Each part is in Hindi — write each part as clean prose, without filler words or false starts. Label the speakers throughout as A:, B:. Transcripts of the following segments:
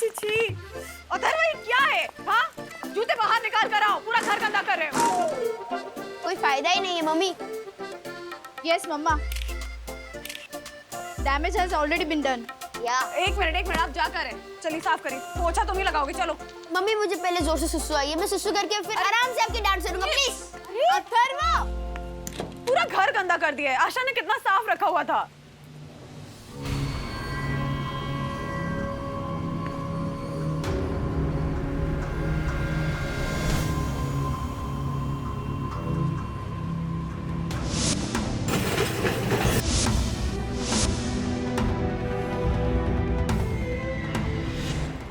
A: छी छी। अथर्व ये क्या है? हाँ? जूते बाहर निकाल कर आओ, पूरा घर गंदा कर रहे हो।
B: कोई फायदा ही नहीं है mummy.
C: Yes mama, damage has already been done.
B: या
A: एक मिनट आप जा कर है। चलिए साफ करिए, पोछा तुम ही लगाओगे, चलो।
B: मम्मी मुझे पहले जोर से सुसु आई है, मैं सुसु करके फिर आराम से आपकी डांट सुनूंगा प्लीज।
A: अथर्व, पूरा घर गंदा कर दिया है। आशा ने कितना साफ रखा हुआ था।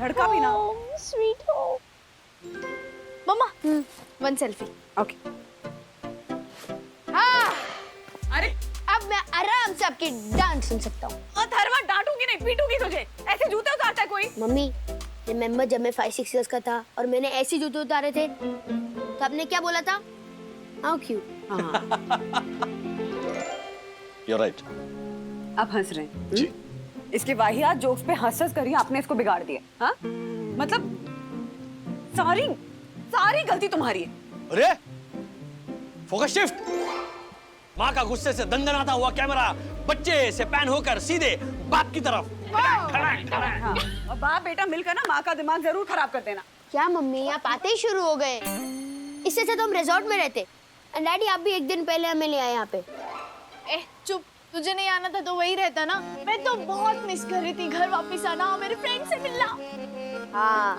A: लड़का भी ना।
C: स्वीट हो मम्मा, वन सेल्फी।
A: ओके।
B: हाँ,
A: अरे
B: अब मैं आराम से आपकी डांट सुन सकता हूँ।
A: अथर्व, डांटूंगी नहीं, पीटूंगी तुझे। ऐसे जूते उतारता है कोई?
B: मम्मी, रिमेम्बर जब मैं 5-6 इयर्स का था और मैंने ऐसे जूते उतारे थे तो आपने क्या बोला था? How cute.
D: You're right.
A: अब हंस रहे हैं।
D: जी।
A: इसके वाहियात जोक्स पे हंस करी आपने इसको बिगाड़ दिया। हाँ? मतलब सारी गलती तुम्हारी है।
D: अरे फोकस शिफ्ट। माँ का गुस्से से दंदनाता हुआ कैमरा बच्चे से पैन होकर सीधे बाप की तरफ।
A: हाँ। और बाप बेटा मिलकर ना माँ का दिमाग जरूर खराब कर देना।
B: क्या मम्मी, आप आते ही शुरू हो गए? इससे अच्छा तो हम रिजॉर्ट में रहते। एंड डैडी, आप भी एक दिन पहले हमें ले आए यहाँ पे।
C: ए चुप, तुझे नहीं आना था तो वही रहता ना। मैं तो बहुत मिस कर रही थी घर वापस आना, मेरे फ्रेंड से मिलना।
B: हाँ,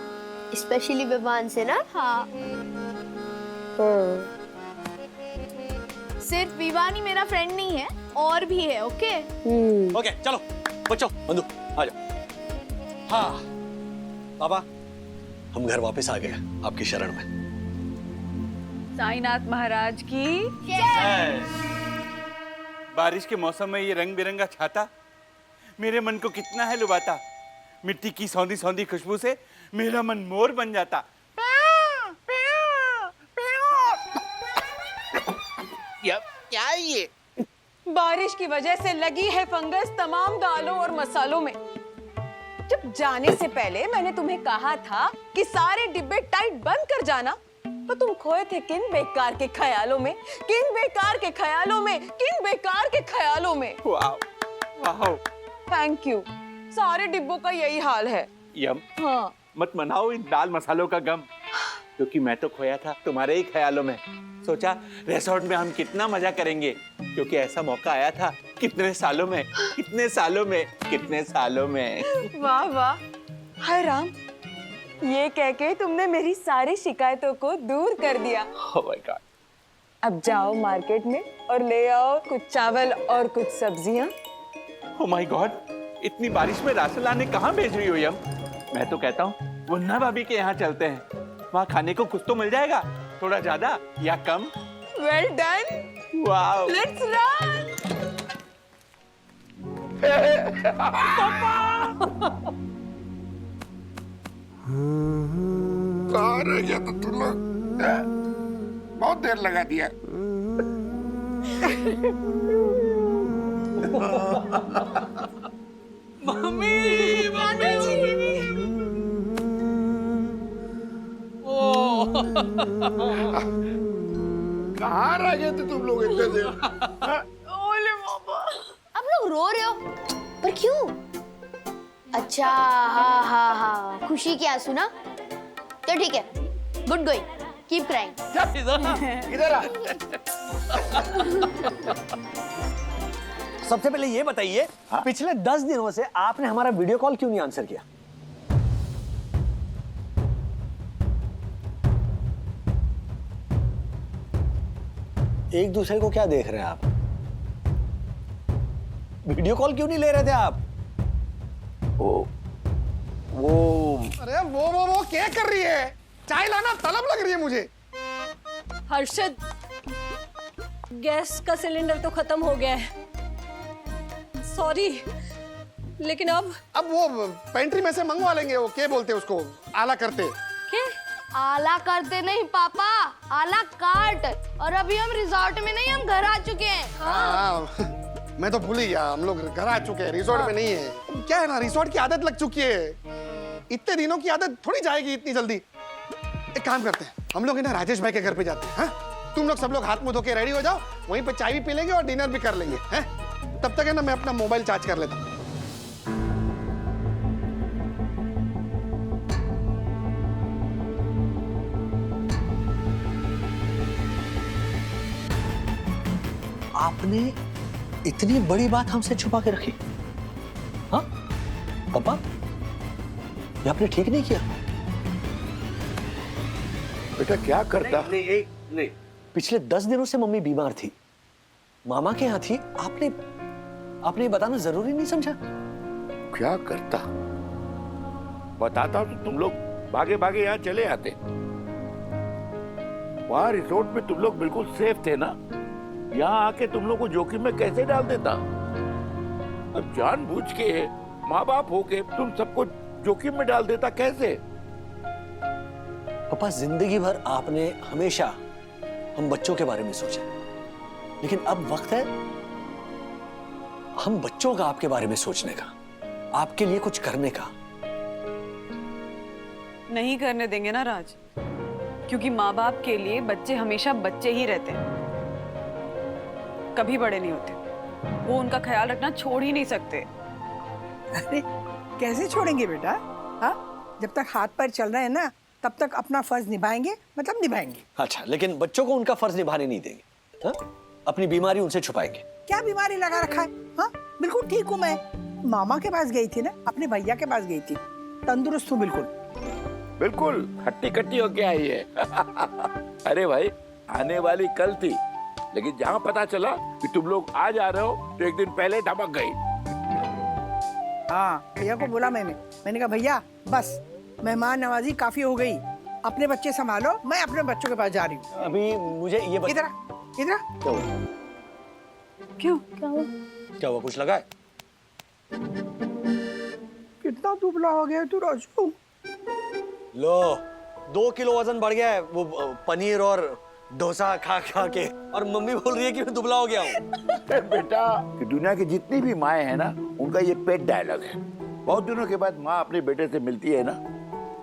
B: स्पेशली विवान से ना।
C: हाँ, सिर्फ विवान ही मेरा फ्रेंड नहीं है, और भी है। ओके
D: ओके चलो बच्चों, बंधु आ जाओ। हाँ पापा, हम घर वापस आ गए आपकी शरण में।
A: साईनाथ महाराज की।
E: बारिश के मौसम में ये रंग बिरंगा छाता मेरे मन को कितना है लुभाता। मिट्टी की सौंधी सौंधी खुशबू से मेरा मन मोर बन जाता।
F: क्या है ये?
A: बारिश की वजह से लगी है फंगस तमाम दालों और मसालों में। जब जाने से पहले मैंने तुम्हें कहा था कि सारे डिब्बे टाइट बंद कर जाना, तो तुम खोए थे किन बेकार के ख्यालों में, किन बेकार के ख्यालों में, किन बेकार के ख्यालों में।
E: वाह वाह,
A: थैंक यू। सारे डिब्बों का यही हाल है।
E: यम।
A: हाँ।
E: मत मनाओ इन दाल मसालों का गम, क्योंकि मैं तो खोया था तुम्हारे ही ख्यालों में। सोचा रिसोर्ट में हम कितना मजा करेंगे, क्योंकि ऐसा मौका आया था कितने सालों में, कितने सालों में, कितने सालों में।
A: वाह वाह, हाय राम, ये कह के तुमने मेरी सारी शिकायतों को दूर कर दिया।
E: Oh my God.
A: अब जाओ मार्केट में और ले आओ कुछ चावल और कुछ सब्जियां।
E: ओह माय गॉड, इतनी बारिश में राशन लाने कहाँ भेज रही हो यम? मैं तो कहता हूँ मुन्ना भाभी के यहाँ चलते हैं, वहाँ खाने को कुछ तो मिल जाएगा, थोड़ा ज्यादा या कम।
A: Well done,
E: wow,
A: let's run.
F: कहाँ रह गया था तुम लोग? बहुत देर लगा दिया। कहाँ रह गए थे तुम लोग इतने देर?
A: ओले बाबा,
B: आप लोग रो रहे हो, पर क्यों? अच्छा, हाँ हाँ हाँ, खुशी के आंसू ना? तो ठीक है, गुड गोइंग, कीप क्राइंग।
F: इधर आ।
D: सबसे पहले ये बताइए, पिछले 10 दिनों से आपने हमारा वीडियो कॉल क्यों नहीं आंसर किया? एक दूसरे को क्या देख रहे हैं आप? वीडियो कॉल क्यों नहीं ले रहे थे आप? वो
F: अरे वो क्या कर रही है? चाय लाना तलब लग रही है मुझे।
G: हर्षद, गैस का सिलेंडर तो खत्म हो गया है। सॉरी, लेकिन अब
F: वो पेंट्री में से मंगवा लेंगे। वो क्या बोलते हैं उसको, आला करते।
G: क्या?
B: आला करते नहीं पापा, आला काट। और अभी हम रिजॉर्ट में नहीं, हम घर आ चुके हैं।
F: हाँ, मैं तो भूल ही गया, हम लोग घर आ चुके हैं, रिसोर्ट में नहीं है। क्या है ना, रिसोर्ट की आदत लग चुकी है, इतने दिनों की आदत थोड़ी जाएगी इतनी जल्दी। एक काम करते हैं, हम लोग है ना राजेश भाई के घर पे जाते हैं। हाँ, तुम लोग सब लोग हाथ मुंह धो के रेडी हो जाओ, वहीं पे चाय भी पी लेंगे और डिनर भी कर लेंगे। हैं? तब तक है ना मैं अपना मोबाइल चार्ज कर लेता हूँ।
D: आपने इतनी बड़ी बात हमसे छुपा के रखी? हाँ पापा, ये आपने ठीक नहीं किया।
F: बेटा क्या करता?
D: नहीं, पिछले 10 दिनों से मम्मी बीमार थी, मामा के यहाँ थी, आपने ये बताना जरूरी नहीं समझा?
F: क्या करता? बताता तो तुम लोग भागे भागे यहाँ चले आते। वहाँ रिसोर्ट में तुम लोग बिल्कुल सेफ थे ना, यहाँ आके तुम लोग को जोखिम में कैसे डाल देता? अब जानबूझ के माँ बाप होके तुम सबको जोखिम में डाल देता कैसे?
D: पापा, जिंदगी भर आपने हमेशा हम बच्चों के बारे में सोचा, लेकिन अब वक्त है हम बच्चों का आपके बारे में सोचने का, आपके लिए कुछ करने का।
A: नहीं करने देंगे ना राज, क्योंकि माँ बाप के लिए बच्चे हमेशा बच्चे ही रहते हैं, कभी बड़े नहीं होते। वो उनका ख्याल रखना छोड़ ही नहीं सकते।
H: अरे कैसे छोड़ेंगे बेटा? हाँ, जब तक हाथ पैर चल रहे हैं ना, तब तक अपना फर्ज निभाएंगे, मतलब निभाएंगे।
D: अच्छा, लेकिन बच्चों को उनका फर्ज निभाने नहीं देंगे। हाँ? अपनी बीमारी उनसे छुपाएंगे।
H: क्या बीमारी लगा रखा है? हाँ, बिल्कुल ठीक हूँ मैं। मामा के पास गई थी ना, अपने भैया के पास गई थी, तंदुरुस्त हूँ बिल्कुल।
F: बिल्कुल हट्टी कट्टी होके आई है। अरे भाई, आने वाली कल थी, लेकिन जहाँ पता चला कि तुम लोग आ जा रहे हो तो एक दिन पहले धमक गई।
H: हाँ, भैया को बोला मैंने कहा भैया बस मेहमान नवाजी काफी हो गई, अपने बच्चे संभालो, मैं अपने बच्चों के पास जा रही हूँ।
D: अभी मुझे ये
H: इधर इधर।
A: क्यों?
D: क्या हुआ, कुछ लगा है?
H: कितना दुबला हो गया तू राजू?
D: लो, 2 किलो वजन बढ़ गया है वो पनीर और डोसा खा खा के, और मम्मी बोल रही है कि मैं दुबला हो गया हूँ।
F: बेटा, कि दुनिया की जितनी भी माएं हैं ना, उनका ये पेट डायलॉग है। बहुत दिनों के बाद माँ अपने बेटे से मिलती है ना,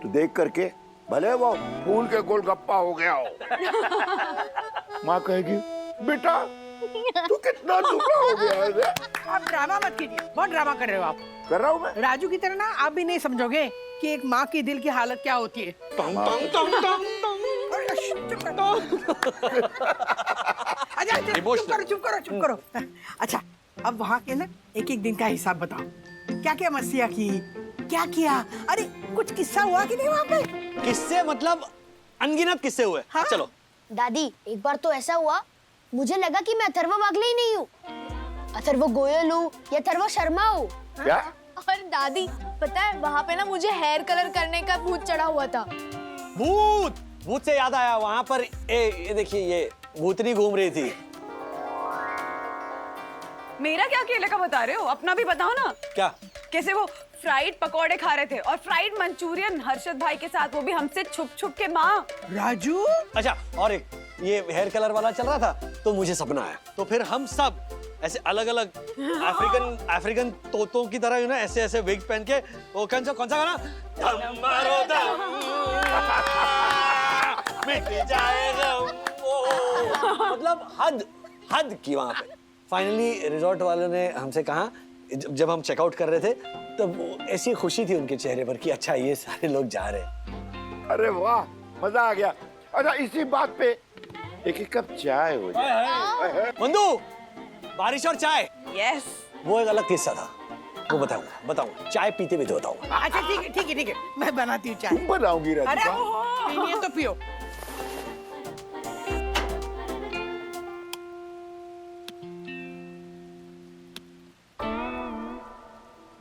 F: तो देख करके भले वो फूल के गोलगप्पा हो गया हो, माँ कहेगी बेटा तू कितना दुबला हो गया है।
H: आप ड्रामा मत कीजिए, बहुत ड्रामा कर रहे हो आप।
F: कर रहा हूँ मैं।
H: राजू की तरह ना आप भी नहीं समझोगे कि एक माँ की दिल की हालत क्या होती है। चुप करो। अच्छा, अब वहाँ के ना एक एक दिन का हिसाब बताओ, क्या क्या मस्तियाँ की, क्या किया? अरे कुछ किस्सा हुआ कि नहीं वहाँ पे?
D: किससे मतलब अनगिनत किस्से हुए।
H: हाँ?
D: चलो।
B: दादी, एक बार तो ऐसा हुआ, मुझे लगा कि मैं अथर्व वागले ही नहीं हूँ, अथर्व गोयल हूँ या अथर्व शर्मा हूँ।
F: क्या?
C: और दादी, पता है वहाँ पे ना मुझे हेयर कलर करने का भूत चढ़ा हुआ था।
D: भूत से याद आया, वहां पर ये देखिए, ये भूतनी घूम रही थी।
A: मेरा क्या अकेले का बता रहे हो? अपना भी बताओ ना।
D: क्या?
A: कैसे वो फ्राइड पकौड़े खा रहे थे और फ्राइड मंचूरियन हर्षद भाई के साथ, वो भी हमसे छुप छुप के। माँ
H: राजू,
D: अच्छा, और एक ये हेयर कलर वाला चल रहा था, तो मुझे सपना आया, तो फिर हम सब ऐसे अलग अलग अफ्रीकन तोतों की तरह ना, ऐसे ऐसे विग पहन के, वो कौन सा गाना, दम मारो दम, मिट जाएगा वो, मतलब हद की वहां पे। फाइनली रिजॉर्ट वालों ने हमसे कहा, जब हम चेकआउट कर रहे थे, तब ऐसी खुशी थी उनके चेहरे पर कि अच्छा ये सारे लोग जा रहे हैं।
F: अरे वाह, मजा आ गया। अच्छा, इसी बात पे एक कप चाय हो जाए।
D: बंधु, बारिश और चाय।
A: यस,
D: वो एक अलग किस्सा था, वो बताऊंगा, चाय पीते भी तो बताऊंगा।
H: अच्छा ठीक है, मैं बनाती हूँ चाय।
F: तुम बनाऊंगी
H: अरे
F: राधिका?
H: पीनी है तो पियो।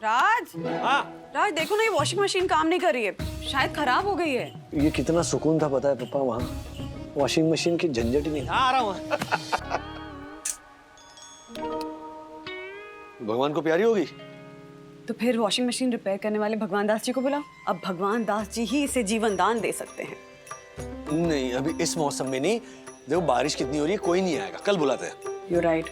A: राज,
D: हाँ,
A: राज देखो ना, ये वॉशिंग मशीन काम नहीं कर रही है, शायद खराब हो गई है।
D: ये कितना सुकून था पता है पापा, वहाँ वॉशिंग मशीन की झंझट ही नहीं। आ रहा हूँ। भगवान को प्यारी होगी
A: तो फिर वॉशिंग मशीन रिपेयर करने वाले भगवान दास जी को बुलाओ, अब भगवान दास जी ही इसे जीवन दान दे सकते हैं।
D: नहीं, अभी इस मौसम में नहीं, देखो बारिश कितनी हो रही है, कोई नहीं आएगा, कल बुलाते हैं।
A: You right.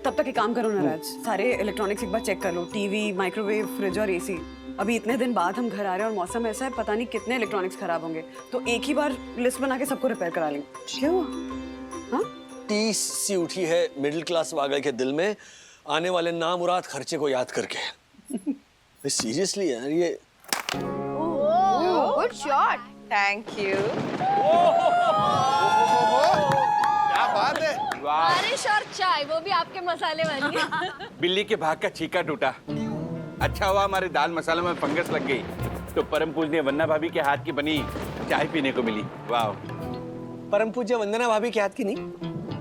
A: तब तक एक काम करो ना राज, सारे इलेक्ट्रॉनिक्स एक बार चेक कर लो, टीवी, माइक्रोवेव, फ्रिज और एसी।
I: अभी इतने दिन बाद हम घर आ रहे हैं और मौसम ऐसा है, पता नहीं कितने इलेक्ट्रॉनिक्स खराब होंगे, तो एक ही बार लिस्ट बना के सबको रिपेयर करा लेंगे। क्यों? हाँ?
D: टीस सी उठी है मिडिल क्लास वागल के दिल में आने वाले नामुराद खर्चे को याद करके। सीरियसली यार ये
B: गुड शॉट।
A: Thank you.
E: क्या बात है, वाह।
G: बारिश और चाय, वो भी आपके मसाले वाली।
E: बिल्ली के भाग का छीका टूटा। अच्छा हुआ हमारे दाल मसालों में फंगस लग गई तो परम पूजनीय वन्ना भाभी के हाथ की बनी चाय पीने को मिली। वाह।
D: परम पूज्य वंदना भाभी के हाथ की नहीं,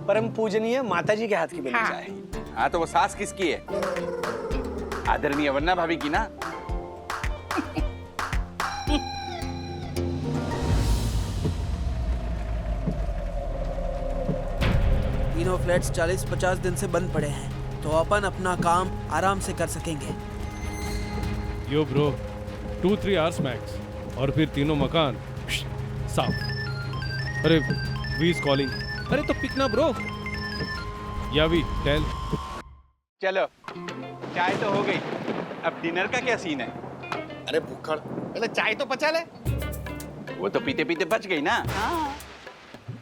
D: परम पूजनीय माता जी के हाथ की बनी चाय।
E: हाँ तो वो सास किसकी है? आदरणीय वन्ना भाभी की ना।
J: तीनों फ्लैट्स 40-50 दिन से बंद पड़े हैं, तो अपन अपना काम आराम से कर सकेंगे।
K: यो ब्रो 2-3 आवर्स मैक्स और फिर तीनों मकान साफ। अरे वी इज कॉलिंग। अरे तो पिक ना ब्रो। या वी टेल।
E: चलो चाय तो हो गई, अब डिनर का क्या सीन है?
L: अरे भुक्खड़, पहले चाय तो पचा ले।
E: वो तो पीते पीते बच गई ना।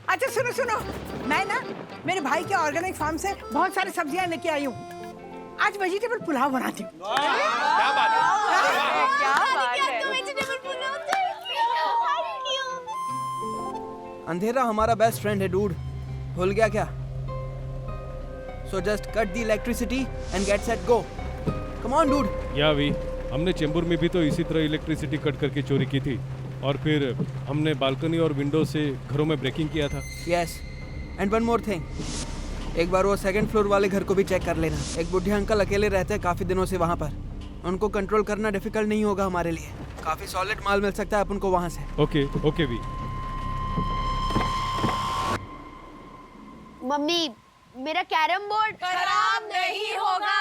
H: अच्छा सुनो सुनो, मैं ना मेरे भाई के ऑर्गेनिक फार्म से बहुत सारी सब्जियां लेके आई हूँ। आज वेजिटेबल पुलाव बनाती हूँ।
E: क्या बात है?
A: क्या बात है।
J: अंधेरा हमारा बेस्ट फ्रेंड है डूड, भूल गया क्या? So just cut the electricity and get set go. Come on dude.
K: या वी हमने चेंबूर में भी तो इसी तरह इलेक्ट्रिसिटी कट करके चोरी की थी और फिर हमने बालकनी और विंडो से घरों में ब्रेकिंग किया था।
J: Yes, and one more thing, एक बार वो सेकंड फ्लोर वाले घर को भी चेक कर लेना। एक बुढ़े अंकल अकेले रहते हैं काफी दिनों से वहाँ पर, उनको कंट्रोल करना डिफिकल्ट नहीं होगा हमारे लिए। काफी सॉलिड माल मिल सकता है अपन को वहाँ से।
K: ओके ओके वी।
B: मम्मी मेरा कैरम बोर्ड
A: खराब नहीं होगा।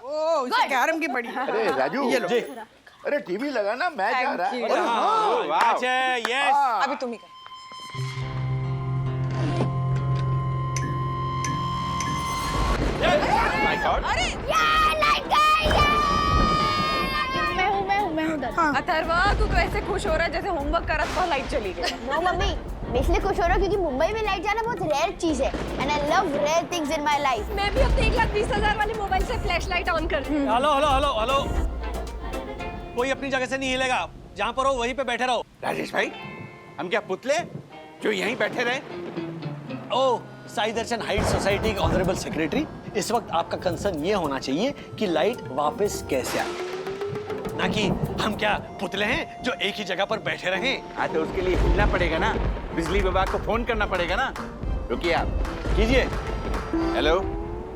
H: ओ इसे कैरम की पड़ी।
F: अरे राजू,
H: ये लो।
F: अरे टीवी लगाना, मैच आ रहा है।
D: वाह यस।
A: अभी तुम ही कर।
E: My God.
C: मैं हूँ दादी।
A: अथर्वा तू तो ऐसे खुश हो रहा है जैसे होमवर्क कर रहा था, लाइट चली गई।
B: नो मम्मी, मैं इसलिए खुश हो रहा हूँ क्योंकि मुंबई में लाइट जाना बहुत रेयर चीज है and I love rare things in my life.
G: मैं भी अपने 1,20,000 वाले मोबाइल से फ्लैश लाइट ऑन कर रही हूँ।
D: हेलो हेलो हेलो हेलो, कोई अपनी जगह से नहीं हिलेगा, जहाँ पर हो वहीं पे बैठे रहो।
E: राजेश भाई, हम क्या पुतले जो यहीं बैठे रहे?
D: ओ साई दर्शन हाइट सोसाइटी के ऑनरेबल सेक्रेटरी, इस वक्त आपका कंसर्न ये होना चाहिए कि लाइट वापस कैसे आए, ना कि हम क्या पुतले हैं जो एक ही जगह पर बैठे रहें।
E: हाँ तो उसके लिए हिलना पड़ेगा ना, बिजली विभाग को फोन करना पड़ेगा ना। रुकिए आप।
D: कीजिए।
E: हेलो,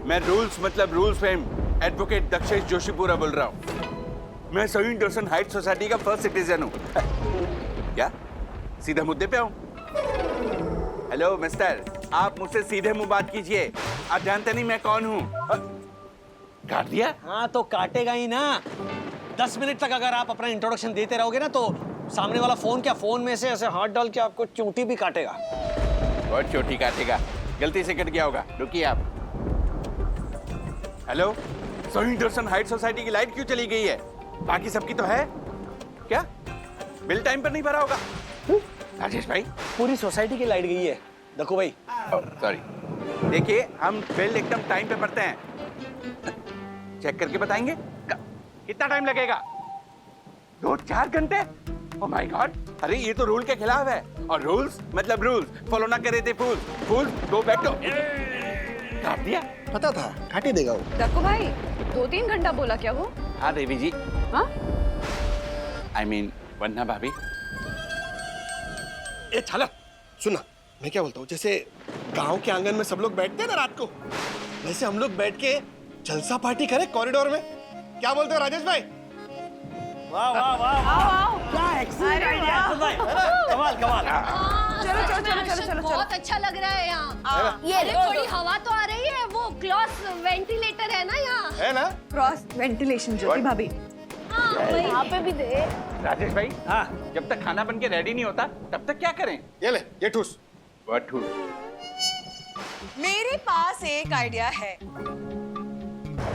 E: मैं रूल्स मतलब rules fame advocate Dakshesh Joshipura बोल रहा हूँ। मैं सही दर्शन हाइट सोसाइटी का फर्स्ट सिटीजन हूँ। क्या सीधा मुद्दे पे आऊँ? हेलो मिस्टर, आप मुझसे सीधे मुंह बात कीजिए। आप जानते नहीं मैं कौन हूँ। काट दिया?
D: हाँ तो काटेगा ही ना। 10 मिनट तक अगर आप अपना इंट्रोडक्शन देते रहोगे ना तो सामने वाला फोन क्या फोन में से ऐसे हाथ डाल के आपको चोटी भी काटेगा।
E: बहुत चोटी काटेगा, गलती से कट गया होगा। रुकिए आप। हेलो, सही दर्शन हाइट सोसाइटी की लाइट क्यों चली गई है? बाकी सबकी तो है क्या? बिल टाइम पर नहीं भरा होगा? राजेश भाई,
D: पूरी सोसाइटी की लाइट गई है देखो भाई।
E: सॉरी, देखिए हम बिल एकदम टाइम पे भरते हैं। चेक करके बताएंगे कितना टाइम लगेगा? 2-4 घंटे? ओह माय गॉड, अरे ये तो रूल के खिलाफ है, और रूल्स मतलब रूल्स फॉलो ना करे थे फूल फूल गो बैक टू। काट दिया?
L: पता था काट ही देगा वो।
A: दक्कू भाई 2-3 घंटा बोला क्या वो?
E: हाँ देवी जी।
A: हाँ?
E: I mean, वन्ना भाभी।
L: ए छाला, सुना मैं क्या बोलता हूँ, जैसे गांव के आंगन में सब लोग बैठते हैं ना रात को, वैसे हम लोग बैठ के जलसा पार्टी करें कॉरिडोर में। क्या बोलते हो राजेश भाई?
D: वाह वाह वाह वाह,
H: क्या एक्सीलेंट आइडिया।
D: कमाल कमाल।
A: चलो
G: बहुत अच्छा लग रहा है यहाँ।
B: ये
G: थोड़ी हवा तो आ रही है, वो क्रॉस वेंटिलेटर है ना यहाँ।
L: है ना?
I: क्रॉस वेंटिलेशन ज्योति भाभी।
B: यहाँ पे भी दे।
E: राजेश भाई,
D: हाँ
E: जब तक खाना बन के रेडी नहीं होता तब तक क्या करें?
L: ये ले, ये ठूस।
E: What ठूस?
A: मेरे पास एक आइडिया है।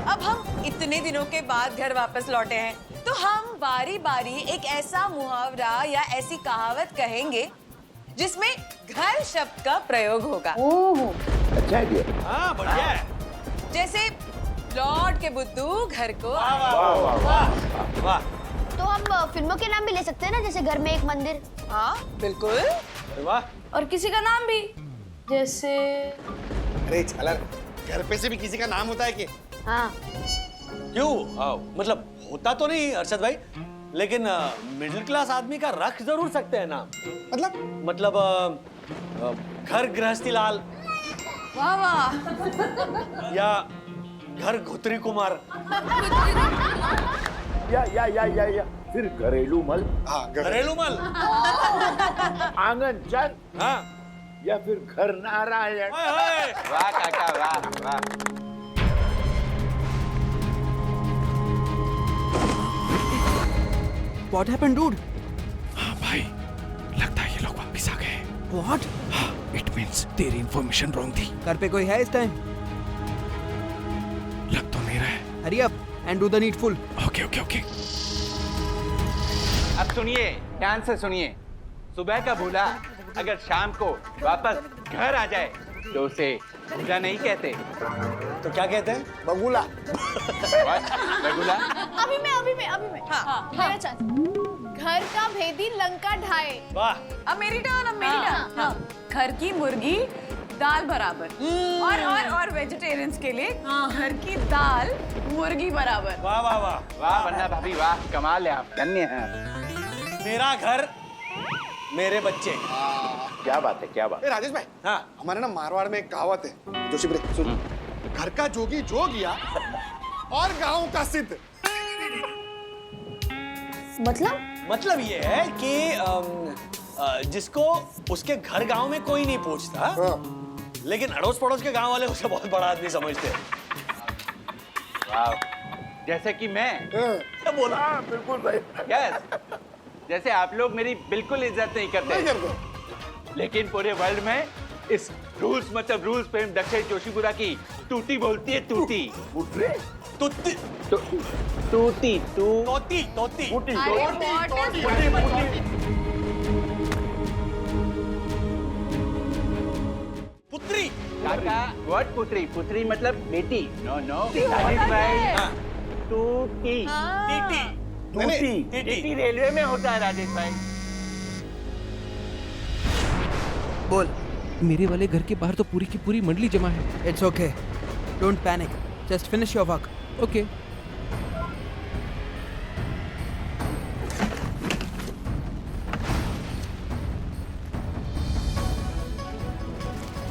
A: अब हम इतने दिनों के बाद घर वापस लौटे हैं, तो हम बारी बारी एक ऐसा मुहावरा या ऐसी कहावत कहेंगे जिसमें घर शब्द का प्रयोग होगा।
F: अच्छा आइडिया।
D: हाँ बढ़िया है।
A: जैसे लौट के बुद्धू घर को
D: वाह।
B: तो हम फिल्मों के नाम भी ले सकते हैं ना, जैसे घर में एक मंदिर।
A: हाँ बिल्कुल।
D: अरे वाह।
C: और किसी का नाम भी, जैसे
L: अरे झालर, घर पे से भी किसी का नाम होता है कि?
B: हाँ।
D: क्यों? मतलब होता तो नहीं अरशद भाई, लेकिन मिडिल क्लास आदमी का रख जरूर सकते हैं नाम। मतलब घर गृहस्थी लाल।
A: वाह वाह।
D: या घर घुतरी कुमार।
F: या फिर घरेलू मल।
L: हाँ
D: घरेलू मल।
F: आंगन चंद।
D: हाँ।
F: या फिर घर नारायण।
E: वाह काका वाह वाह।
J: What happened, dude?
K: हाँ भाई, लगता है ये लोग वापस आ गए।
J: What?
K: हाँ, it means तेरी इन्फॉर्मेशन रॉन्ग थी।
J: घर पे कोई है इस टाइम?
K: लग तो नहीं रहा है।
J: Hurry up and do the needful.
K: Okay okay okay.
E: अब सुनिए, ध्यान से सुनिए। सुबह का भूला अगर शाम को वापस घर आ जाए तो उसे भूला नहीं कहते।
D: तो क्या कहते हैं?
L: बगुला।
E: बगुला।
C: अभी मैं हाँ, मेरा चांस। घर का भेदी लंका ढाए।
D: वाह।
A: अब मेरी टर्न। हाँ। घर की मुर्गी दाल बराबर। और वेजिटेरियंस के लिए घर की दाल मुर्गी बराबर।
D: वाह वाह वाह।
E: वाह वन्ना भाभी वाह, कमाल है आप, धन्य हैं।
D: मेरा घर मेरे बच्चे।
F: क्या बात है, क्या बात।
L: ए राजेश भाई,
D: हाँ।
L: हमारे ना मारवाड़ में एक कहावत है, जोशी ब्रे सुन। घर का जोगी जोगिया और गांव का सिद्ध।
D: मतलब ये है कि जिसको उसके घर गांव में कोई नहीं पूछता, लेकिन अड़ोस पड़ोस के गांव वाले उसे बहुत बड़ा आदमी समझते हैं।
E: वाह। जैसे कि मैं।
D: क्या बोला?
F: बिल्कुल सही।
E: यस। जैसे आप लोग मेरी बिल्कुल इज्जत नहीं करते, लेकिन पूरे वर्ल्ड में इस रूल्स पे दक्षिण जोशीपुरा की तूती बोलती है। तूती
D: तुत्ती
E: तूती
D: तोती। पुत्री।
E: काका व्हाट पुत्री? पुत्री मतलब बेटी। नो राजेश भाई, तूती। टीटी रेलवे में होता है राजेश भाई।
J: बोल।
K: मेरे वाले घर के बाहर तो पूरी की पूरी मंडली जमा है।
J: It's okay. Don't panic. Just finish your work.
K: Okay.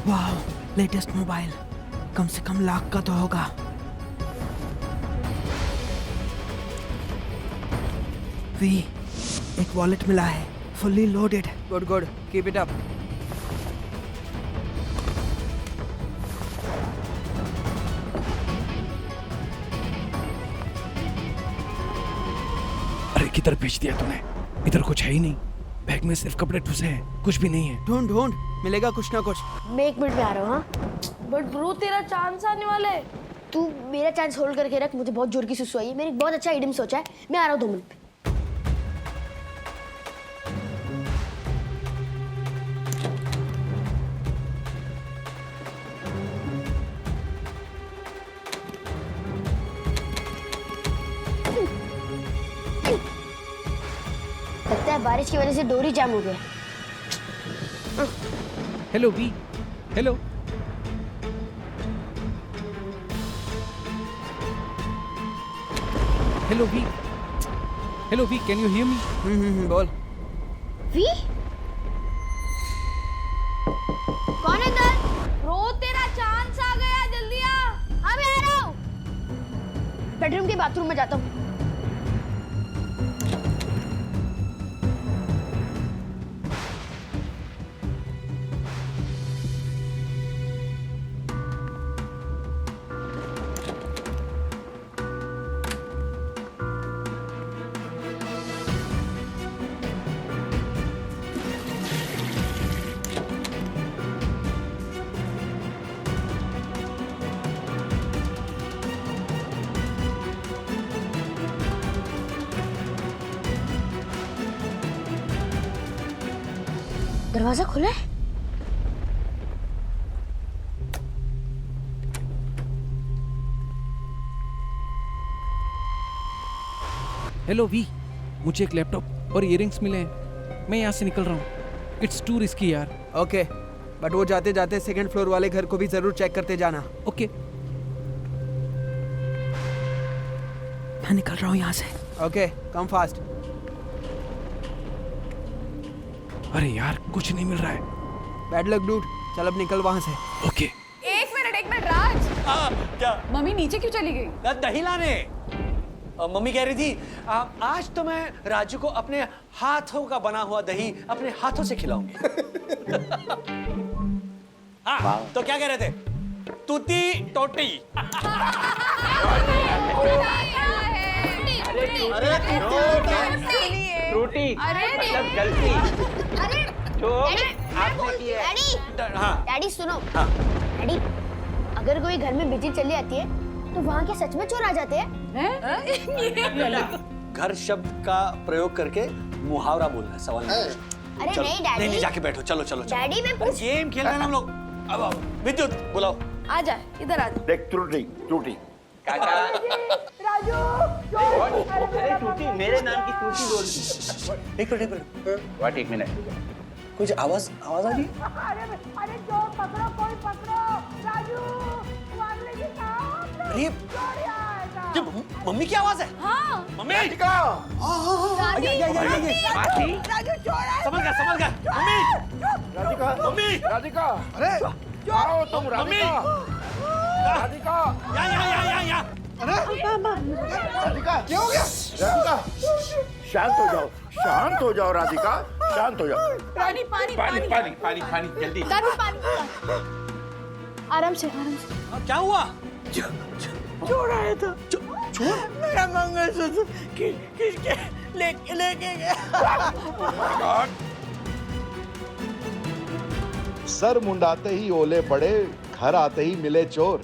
J: Wow, latest mobile. कम से कम लाख का तो होगा। वी, एक वॉलेट मिला है, fully loaded. Good. Keep it up.
K: अरे किधर भेज दिया तूने? इधर कुछ है ही नहीं। बैग में सिर्फ कपड़े ठुसे हैं, कुछ भी नहीं है।
J: ढूंढ मिलेगा कुछ ना कुछ।
B: मैं 1 मिनट में आ रहा हूँ। हाँ,
C: बट ब्रो तेरा चांस आने वाला है।
B: तू मेरा चांस होल्ड करके रख, मुझे बहुत जोर की सुसु आई है। मैंने एक बहुत अच्छा आइडिया सोचा है, मैं आ रहा हूँ 2 मिनट में। लगता है बारिश की वजह से डोरी जाम हो गया।
K: हेलो वी। हेलो। हेलो वी, कैन यू हियर मी?
J: बोल।
B: वी? कौन है इधर?
C: ब्रो तेरा चांस आ गया, जल्दी आ।
B: हाँ मैं आ रहा हूँ। बेडरूम के बाथरूम में जाता हूँ। दरवाजा खुला है।
M: हेलो वी, मुझे एक लैपटॉप और इयरिंग्स मिले हैं। मैं यहाँ से निकल रहा हूँ। इट्स टू रिस्की यार।
J: ओके, बट वो जाते जाते सेकंड फ्लोर वाले घर को भी जरूर चेक करते जाना।
M: ओके, मैं निकल रहा हूँ यहाँ से।
J: Okay, come fast.
M: अरे यार, कुछ नहीं मिल रहा है।
J: बैड लक डूड, चल अब निकल वहाँ से।
M: ओके।
A: एक मिनट राज,
D: क्या
A: मम्मी नीचे क्यों चली गई?
D: दही लाने। मम्मी कह रही थी आज तो मैं राजू को अपने हाथों का बना हुआ दही अपने हाथों से खिलाऊंगी। हाँ, तो क्या कह रहे थे? तूती टोटी।
E: अरे त्रुटि मतलब गलती
B: अरे
E: जो आपने की है।
B: डैडी,
D: हाँ
B: डैडी सुनो।
D: हाँ।
B: डैडी, अगर कोई घर में बिजली चली जाती है तो वहाँ क्या सच में चोर आ जाते हैं?
D: घर शब्द का प्रयोग करके मुहावरा बोलना है, सवाल नहीं।
B: अरे
D: चलो,
B: नहीं डैडी।
D: नहीं जाके बैठो, चलो चलो चलो।
B: डैडी मैं पूछ।
D: गेम खेल रहे हैं हम लोग। अब आओ, विद्युत बुलाओ।
C: आ जा, इधर आ जा।
F: देख त्रुटि त्रुटि
E: काका अरे टूटी, मेरे नाम की टूटी बोल दी।
D: एक मिनट
E: व्हाट, एक मिनट।
D: कुछ आवाज आ रही है?
H: अरे जो पकड़ो, कोई पकड़ो। राजू, वागले जी साहब,
D: अरे ये मम्मी की आवाज है।
C: हाँ।
D: मम्मी
F: राधिका,
E: मासी,
H: राजू चोर है।
D: समझ गया मम्मी।
F: राधिका,
D: मम्मी
F: राधिका,
L: अरे
F: आओ तुम
D: मम्मी।
F: राधिका,
D: या
L: अरे
F: राधिका,
L: क्या हो गया?
F: राधिका, शांत हो जाओ राधिका, शांत हो जाओ।
H: पानी पानी
E: पानी पानी पानी पानी जल्दी।
C: दादी पानी। आराम से, आराम से।
D: क्या हुआ?
H: चोर आया था। चोर? मेरा मंगलसूत्र किसके लेके गया?
N: सर मुंडाते ही ओले पड़े, घर आते ही मिले चोर।